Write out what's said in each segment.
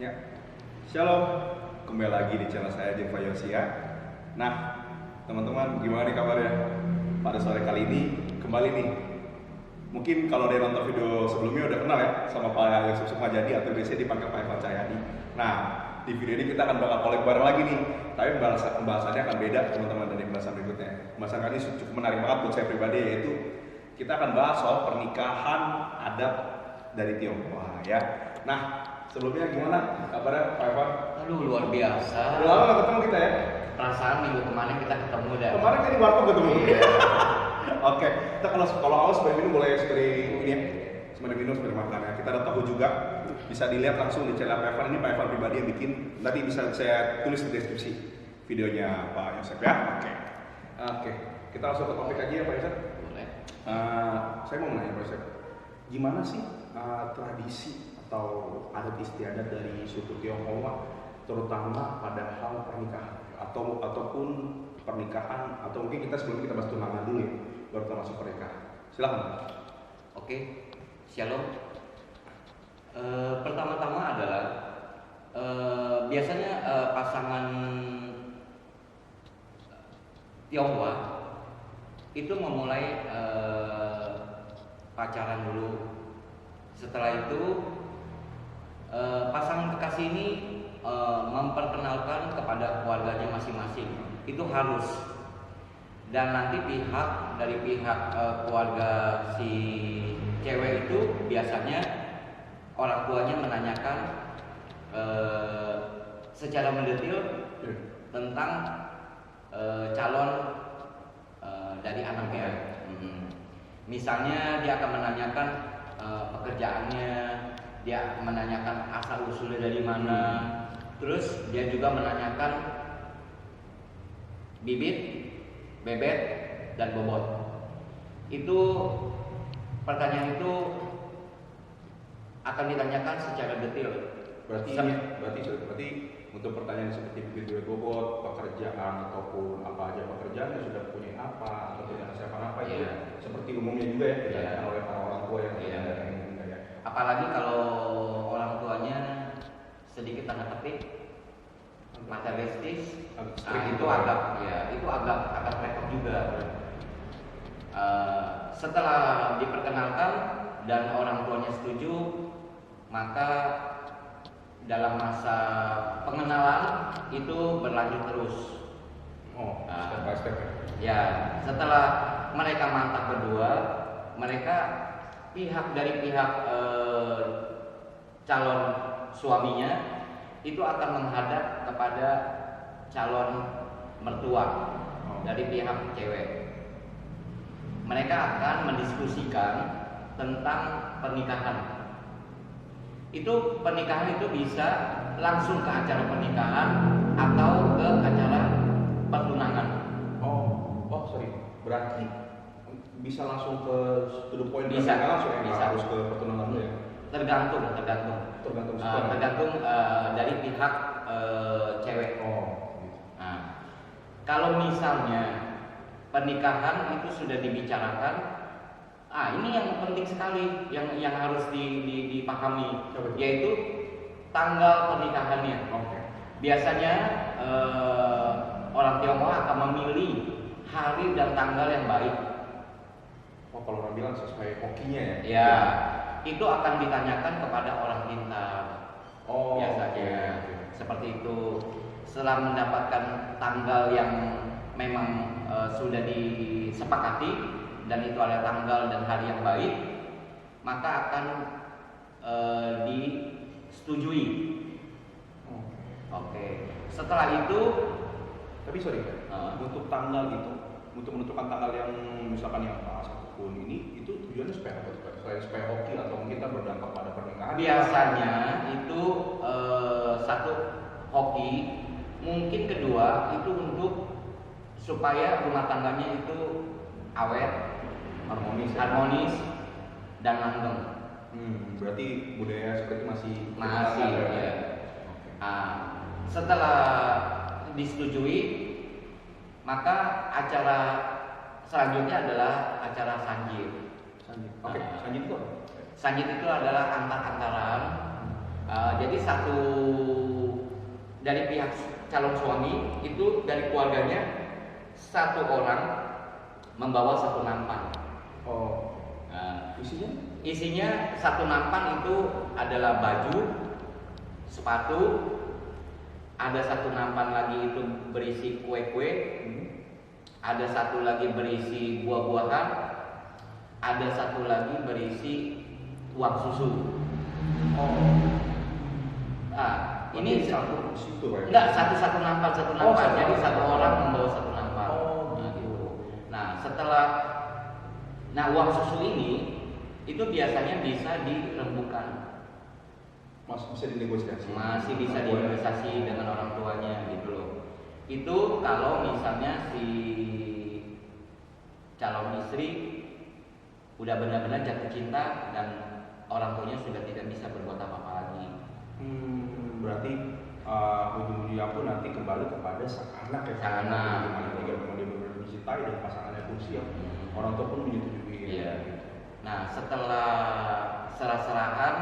Ya, shalom. Kembali lagi di channel saya Jeva Yosia. Nah, teman-teman gimana nih kabarnya? Pada sore kali ini kembali nih. Mungkin kalau ada yang nonton video sebelumnya udah kenal ya sama Pak Yusuf Sukmajadi atau biasanya dipanggil Pak Evan Cahyadi. Nah, di video ini kita akan bakal collab bareng lagi nih. Tapi pembahasannya akan beda teman-teman dari pembahasan berikutnya. Pembahasan kali ini cukup menarik banget buat saya pribadi, yaitu kita akan bahas soal pernikahan adat dari Tionghoa ya. Nah, sebelumnya gimana kabarnya Pak Evan? Aduh, luar biasa. Udah lama gak ketemu kita ya? Perasaan minggu kemarin kita ketemu dah. Kemarin kan di warkop ketemu. Iya. Oke, kita kalau awal sebelum minum boleh sekali ini ya. Sebelum minum sebelum makan ya. Kita ada tahu juga. Bisa dilihat langsung di channel Pak Evan. Ini Pak Evan pribadi yang bikin. Nanti bisa saya tulis di deskripsi videonya Pak Yosef ya. Oke. Kita langsung ke topik aja ya Pak Yosef. Boleh. Saya mau menanya Pak Yosef, gimana sih tradisi atau adat istiadat dari suku Tionghoa, terutama pada hal pernikahan ataupun pernikahan, atau mungkin kita sebelum kita bahas tunangan dulu ya, baru kita masuk pernikahan. Silakan. Oke, shalom. Pertama-tama adalah biasanya pasangan Tionghoa itu memulai pacaran dulu. Setelah itu pasangan kekasih ini memperkenalkan kepada keluarganya masing-masing. Itu harus. Dan nanti dari pihak keluarga si cewek itu biasanya orang tuanya menanyakan secara mendetil tentang calon dari anaknya. Misalnya dia akan menanyakan pekerjaannya, dia menanyakan asal usulnya dari mana, terus dia juga menanyakan bibit, bebet, dan bobot. Itu pertanyaan itu akan ditanyakan secara detail. Berarti untuk pertanyaan seperti bibit, bebet, bobot, pekerjaan ataupun apa aja pekerjaannya, sudah punya apa atau punya kesiapan apa itu seperti umumnya juga ya ditanyakan oleh para orang tua yang ya. Apalagi kalau orang tuanya sedikit tanda petik materialistis, itu agak repot juga. Setelah diperkenalkan dan orang tuanya setuju, maka dalam masa pengenalan itu berlanjut terus. Step by step. Ya, setelah mereka mantap berdua, dari pihak calon suaminya itu akan menghadap kepada calon mertua dari pihak cewek. Mereka akan mendiskusikan tentang pernikahan. Pernikahan itu bisa langsung ke acara pernikahan atau ke acara pertunangan. Sorry. Berarti bisa langsung ke the point, bisa langsung harus ke pertunangan dulu ya. Tergantung dari pihak cewek. Gitu. Nah, kalau misalnya pernikahan itu sudah dibicarakan, ini yang penting sekali yang harus dipahami, yaitu tanggal pernikahannya. Biasanya orang Tionghoa akan memilih hari dan tanggal yang baik. Kalau orang bilang sesuai hokinya ya. Ya, itu akan ditanyakan kepada orang pintar. Biasanya seperti itu. Setelah mendapatkan tanggal yang memang sudah disepakati dan itu adalah tanggal dan hari yang baik, maka akan disetujui. Setelah itu, tapi untuk tanggal itu, untuk menentukan tanggal yang misalkan yang pas ataupun ini, itu tujuannya supaya apa? Supaya hoki atau mungkin kita berdampak pada pernikahan? Biasanya itu satu hoki, mungkin kedua itu untuk supaya rumah tangganya itu awet, harmonis dan langgeng. Berarti budaya seperti masih ya. Setelah disetujui, maka acara selanjutnya adalah acara sanjit. Sanjit itu apa? Sanjit itu adalah antar-antaran Jadi satu dari pihak calon suami itu dari keluarganya satu orang membawa satu nampan. Oh. Nah, Isinya? isinya satu nampan itu adalah baju, sepatu, ada satu nampan lagi itu berisi kue-kue, ada satu lagi berisi buah-buahan, ada satu lagi berisi uang susu. Oh. Nah, ini satu situ Pak. enggak satu nampan satu Oh, nampan. satu Jadi nampan. satu orang membawa satu nampan. Oh, Nah, gitu. gitu. Nah, setelah uang susu ini itu biasanya bisa dirembukan. Masih bisa dinegosiasi. Masih bisa dinegosiasi dengan orang tuanya gitu loh. Itu kalau misalnya si calon istri udah benar-benar jatuh cinta dan orang tuanya sudah tidak bisa berbuat apa-apa lagi. Berarti ujung-ujungnya pun nanti kembali kepada sang anak ya. Sang anak. Gimana dia benar-benar dicintai dan pasangannya pun siap. Orang tua pun menyetujui. Iya. Nah, setelah serah-serahan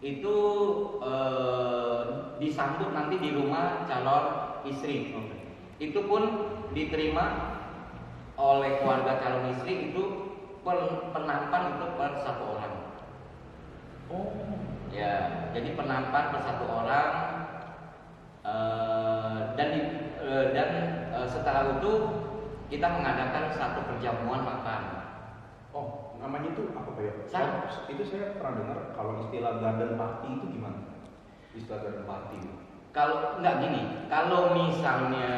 itu disambut nanti di rumah calon istri. Itu pun diterima oleh keluarga calon istri itu penampan itu per satu orang. Oh. Ya, jadi penampan per satu orang dan setelah itu kita mengadakan satu perjamuan makan. Oh, namanya itu apa Pak ya? Saya- Itu saya pernah dengar kalau istilah garden party itu gimana? Istilah garden party. Kalau nggak gini, kalau misalnya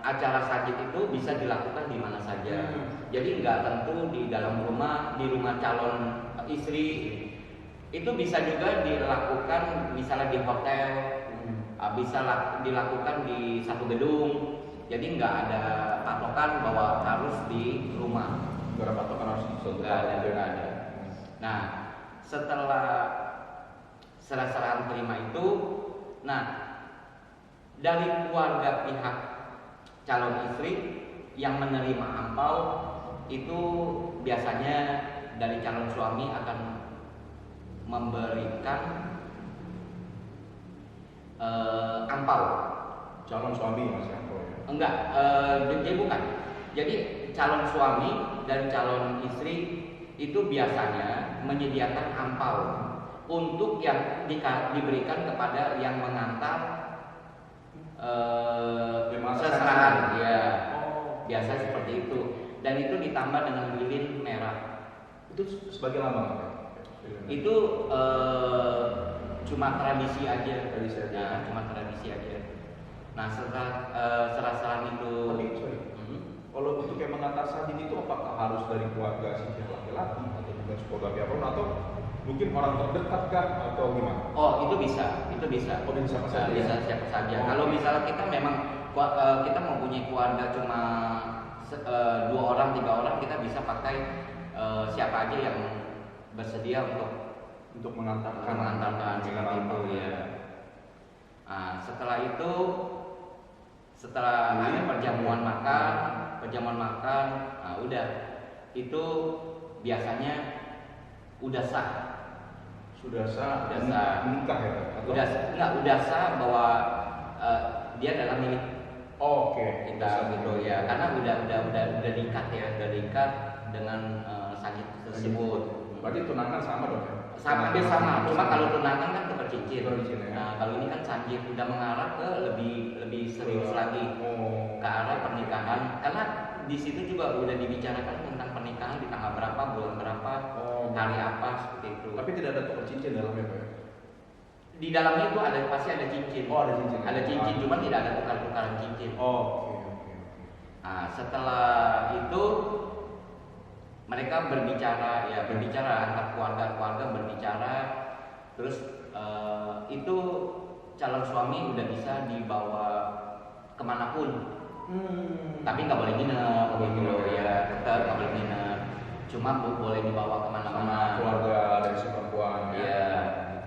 acara sajid itu bisa dilakukan di mana saja. Jadi nggak tentu di dalam rumah, di rumah calon istri. Itu bisa juga dilakukan misalnya di hotel, bisa dilakukan di satu gedung. Jadi nggak ada patokan bahwa harus di rumah. Gak ada patokan harus di suatu Nggak ada, tempat. nggak ada. Nah, setelah serah-serahan terima itu, nah dari keluarga pihak calon istri yang menerima ampau itu biasanya dari calon suami akan memberikan ampau. Calon suami masih apa ya? Enggak, dia bukan. Jadi calon suami dan calon istri itu biasanya menyediakan ampau untuk yang diberikan kepada yang mengantar seserahan. Ya, biasa seperti itu. Dan itu ditambah dengan lilin merah. Itu sebagai lambang apa? Itu cuma tradisi aja. Tradisi aja. Nah, cuma tradisi aja. Nah, setelah serah-serahan itu. Tapi sorry, kalau untuk yang mengantar sajid itu apakah harus dari keluarga si pihak laki-laki atau bukan keluarga pihak perempuan atau mungkin orang terdekat kah atau gimana? Oh, itu bisa, itu bisa. Oh, bisa siapa saja. Bisa siapa saja. Oh, Kalau oke. misalnya kita memang kita mempunyai keluarga cuma 2 orang, 3 orang, kita bisa pakai siapa aja yang bersedia untuk mengantarkan seperti itu ya. Nah, setelah itu, setelah ada perjamuan makan, nah udah itu biasanya udah sah. Sudah sah, Udah sah. menikah ya? Atau? Udah sah bahwa dia adalah milik Oh, oke. kita gitu ya, karena udah diikat ya, udah diikat dengan sajid tersebut. Berarti tunangan sama dong ya? Dia sama, cuma kalau tunangan kan tukar cincin. Tukar cincin, ya. Nah, kalau ini kan sajid udah mengarah ke lebih serius lagi Oh. ke arah pernikahan, karena di situ juga udah dibicarakan tentang pernikahan di tanggal berapa, bulan berapa, Oh. hari apa seperti itu. Tapi tidak ada tukar cincin dalamnya Pak ya? Di dalamnya itu pasti ada cincin. Oh, ada cincin. Ada cincin, cuma tidak ada tukar-tukaran cincin. Oh, oke. Nah, setelah itu mereka berbicara antar keluarga berbicara, terus itu calon suami udah bisa dibawa kemanapun, tapi nggak boleh nginep gitu loh ya, tetap nggak boleh nginep, cuma boleh dibawa Sama kemana-mana. keluarga dari si perempuan Ya,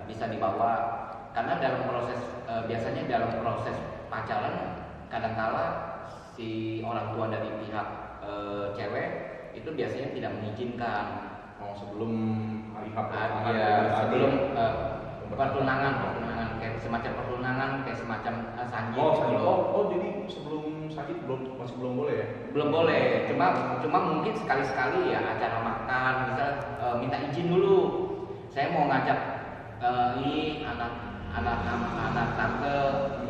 bisa dibawa karena biasanya dalam proses pacaran kadangkala si orang tua dari pihak cewek itu biasanya tidak mengizinkan. sebelum hari H sebelum pertunangan kayak semacam pertunangan, kayak semacam sanjit gitu loh. Jadi sebelum sanjit masih belum boleh ya? Belum boleh, cuma mungkin sekali-sekali ya acara makan, misal minta izin dulu. Saya mau ngajak ini anak tante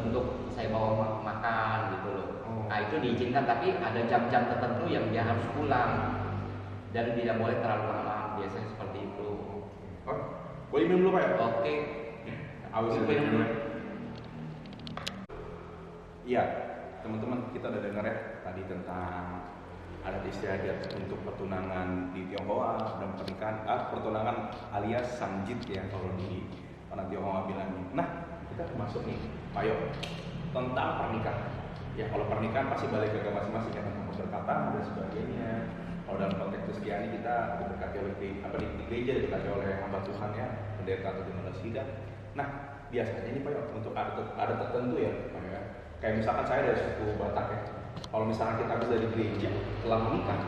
untuk saya bawa makan gitu loh. Nah itu diizinkan, tapi ada jam-jam tertentu yang dia harus pulang dan tidak boleh terlalu malam, biasanya seperti itu. Boleh minum dulu Pak ya? Oke. Awas minum dulu. Iya, teman-teman kita udah dengar ya tadi tentang adat istiadat untuk pertunangan di Tionghoa dan pertunangan alias sanjit ya kalau di orang Tionghoa bilangnya. Nah, kita masuk nih, Pak Yo, tentang pernikahan. Ya kalau pernikahan pasti balik ke agama masing-masing ya, tentang berkatan dan sebagainya. Kalau dalam konteks Kristiani kita diberkati oleh di gereja, diberkati oleh hamba Tuhan ya, pendeta atau jemaat sidang. Nah, biasanya ini Pak Yo, untuk ada tertentu ya, Pak Yo, kayak misalkan saya dari suku Batak ya. Kalau misalkan kita habis dari gereja setelah menikah,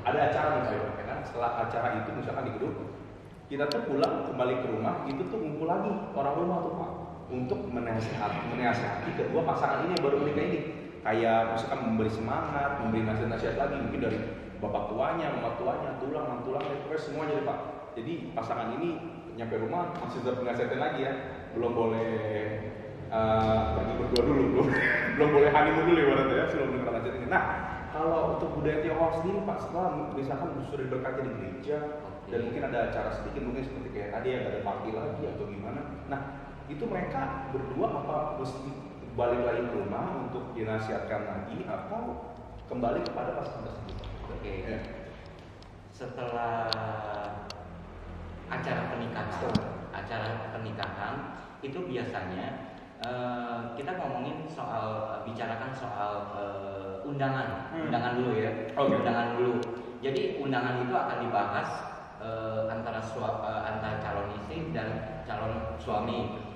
ada acara nih Pak Yo, ya kan? Setelah acara itu misalkan di gedung, kita tuh pulang kembali ke rumah, itu tuh ngumpul lagi orang rumah tuh Pak, untuk menasihati kedua pasangan ini yang baru menikah ini. Kayak misalkan memberi semangat, memberi nasihat-nasihat lagi, mungkin dari bapak tuanya, mama tuanya, tulang, pokoknya semuanya deh Pak. Jadi pasangan ini nyampe rumah masih tetap nasihatin lagi ya, belum boleh pergi berdua dulu, belum boleh honeymoon dulu ya ya, sebelum dengar nasihat ini. Nah, kalau untuk budaya Tionghoa sendiri Pak, setelah misalkan sudah diberkati di gereja dan mungkin ada acara sedikit, mungkin seperti kayak tadi yang ada party lagi atau gimana. Nah, itu mereka berdua apa mesti balik lagi ke rumah untuk dinasihatkan lagi atau kembali kepada pasangan tersebut? Oke. Ya. Setelah acara pernikahan itu biasanya kita ngomongin bicarakan soal undangan dulu ya. Undangan dulu. Jadi undangan itu akan dibahas antara calon istri dan calon suami.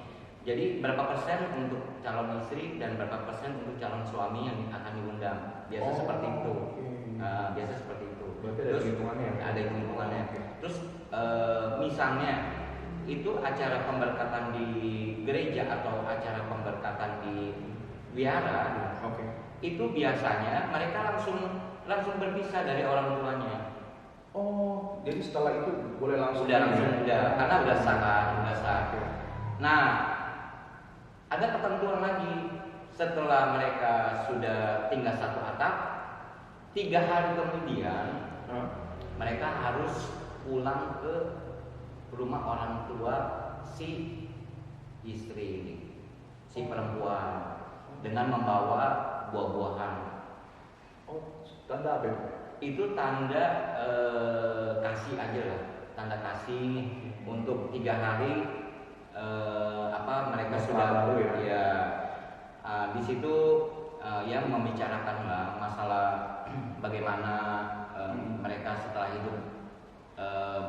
Jadi berapa persen untuk calon istri dan berapa persen untuk calon suami yang akan diundang. Biasa seperti itu. Biasa seperti itu. Terus ada hitungannya. Terus misalnya itu acara pemberkatan di gereja atau acara pemberkatan di wihara, itu biasanya mereka langsung berpisah dari orang tuanya. Oh, jadi setelah itu boleh langsung? Karena udah sah. Nah, ada ketentuan lagi. Setelah mereka sudah tinggal satu atap, 3 hari kemudian mereka harus pulang ke rumah orang tua si istri ini, si perempuan, dengan membawa buah-buahan. Oh, tanda apa? Itu tanda kasih aja lah, tanda kasih untuk 3 hari. Mereka sudah baru ya di situ yang membicarakan lah masalah bagaimana mereka setelah hidup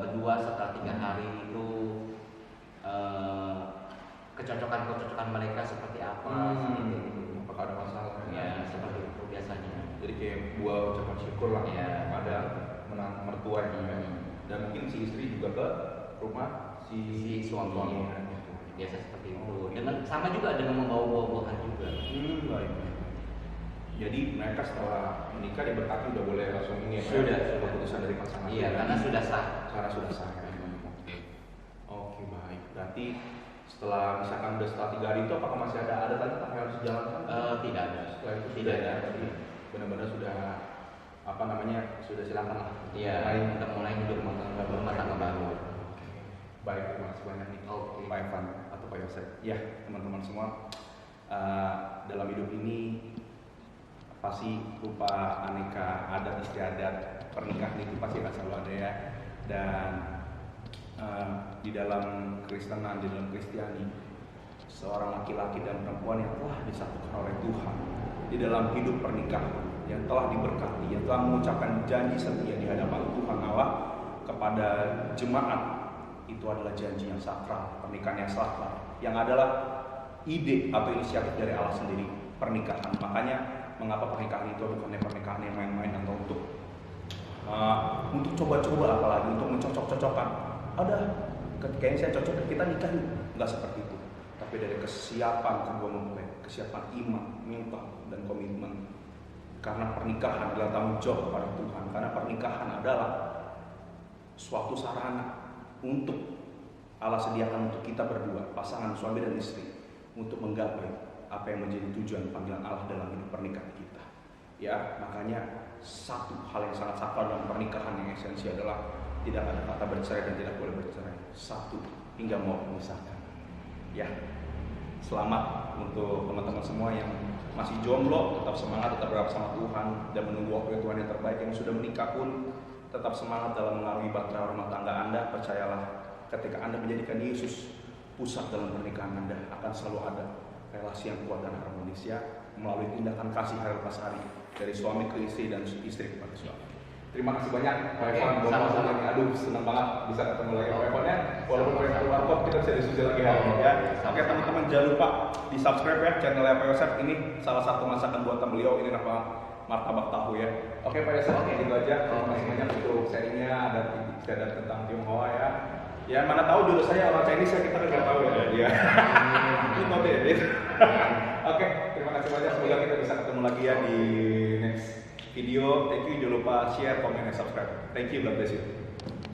berdua setelah 3 hari itu kecocokan mereka seperti apa, apakah ada masalah ya seperti itu biasanya. Jadi kayak buah ucapan syukur lah ya, pada mertua dan mungkin si istri juga ke rumah si suami. Biasa seperti itu. Dengan sama juga dengan membawa buah-buahan juga. Baik. Jadi mereka setelah menikah diberkati udah boleh langsung ini ya? Sudah keputusan dari pasangan. Iya, karena sudah sah. Karena sudah sah. Oke, baik. Berarti setelah misalkan udah setelah 3 hari itu apakah masih ada adat lagi yang harus dijalankan? Tidak ada. Setelah itu tidak ada. Benar-benar sudah sudah silakan lah. Iya. Untuk mulai hidup rumah tangga baru. Baik, terima kasih banyak nih Pak Evan atau Pak Yosef. Ya, teman-teman semua, dalam hidup ini pasti rupa aneka adat istiadat pernikahan itu pasti akan selalu ada ya. Dan di dalam Kristenan, di dalam Kristiani, seorang laki-laki dan perempuan yang telah disatukan oleh Tuhan di dalam hidup pernikahan, yang telah diberkati, yang telah mengucapkan janji setia di hadapan Tuhan Allah kepada jemaat, itu adalah janji yang sakral, pernikahan yang sakral, yang adalah ide atau inisiatif dari Allah sendiri, pernikahan. Makanya mengapa pernikahan itu bukannya pernikahan yang main-main atau untuk untuk coba-coba, apalagi untuk mencocok-cocokkan. Ada ketika ini saya cocok, kita nikah nih, nggak seperti itu. Tapi dari kesiapan kedua mempelai, kesiapan iman, mental, dan komitmen. Karena pernikahan adalah tanggung jawab kepada Tuhan. Karena pernikahan adalah suatu sarana untuk Allah sediakan untuk kita berdua, pasangan suami dan istri, untuk menggapai apa yang menjadi tujuan panggilan Allah dalam hidup pernikahan kita. Ya, makanya satu hal yang sangat sakral dalam pernikahan yang esensi adalah tidak ada kata bercerai dan tidak boleh bercerai. Satu, hingga mau memisahkan. Ya, selamat untuk teman-teman semua yang masih jomblo, tetap semangat, tetap berharap sama Tuhan dan menunggu waktu Tuhan yang terbaik. Yang sudah menikah pun tetap semangat dalam mengarungi bahtera rumah tangga Anda. Percayalah, ketika Anda menjadikan Yesus pusat dalam pernikahan Anda, akan selalu ada relasi yang kuat dan harmonis ya, melalui tindakan kasih hari lepas hari dari suami ke istri dan istri kepada suami. Terima kasih banyak Pak Evan. Aduh, senang banget bisa ketemu lagi Pak Evan-nya. Walaupun Pak Evan keluar kok, kita bisa diskusi lagi hari ini ya. Oke teman-teman, jangan lupa di subscribe ya channelnya Pak Yosef. Ini salah satu masakan buatan beliau, ini apa? Martabak tahu ya. Oke Pak Yosef, itu aja. Terima kasih banyak untuk sharingnya, ada tentang Tionghoa ya. Ya mana tahu jodoh saya orang Chinese ya, kita kan nggak tahu ya dia. Itu deh. Oke, terima kasih banyak. Semoga kita bisa ketemu lagi ya di next video. Thank you. Jangan lupa share, comment, dan subscribe. Thank you. God bless you.